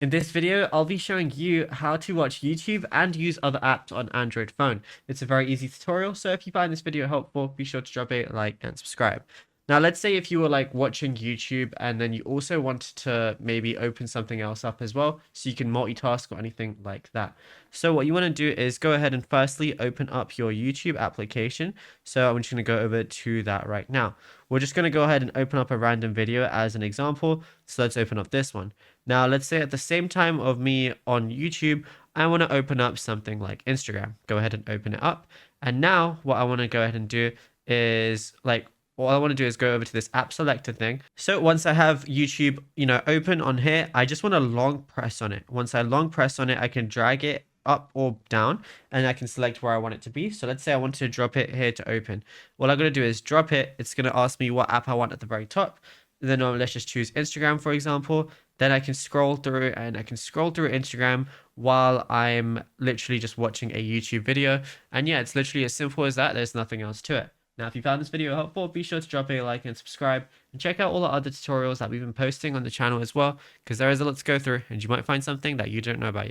In this video, I'll be showing you how to watch YouTube and use other apps on Android phone. It's a very easy tutorial, so if you find this video helpful, be sure to drop a like and subscribe. Now, let's say if you were like watching YouTube and then you also wanted to maybe open something else up as well, so you can multitask or anything like that. So what you want to do is go ahead and firstly open up your YouTube application. So I'm just going to go over to that right now. We're just going to go ahead and open up a random video as an example. So let's open up this one. Now, let's say at the same time of me on YouTube, I want to open up something like Instagram. Go ahead and open it up. And now what I want to go ahead and do is all I want to do is go over to this app selector thing. So once I have YouTube, open on here, I just want to long press on it. Once I long press on it, I can drag it up or down and I can select where I want it to be. So let's say I want to drop it here to open. What I'm going to do is drop it. It's going to ask me what app I want at the very top. Then let's just choose Instagram, for example. Then I can scroll through and I can scroll through Instagram while I'm literally just watching a YouTube video. And yeah, it's literally as simple as that. There's nothing else to it. Now, if you found this video helpful, be sure to drop a like and subscribe and check out all the other tutorials that we've been posting on the channel as well, because there is a lot to go through and you might find something that you don't know about yet.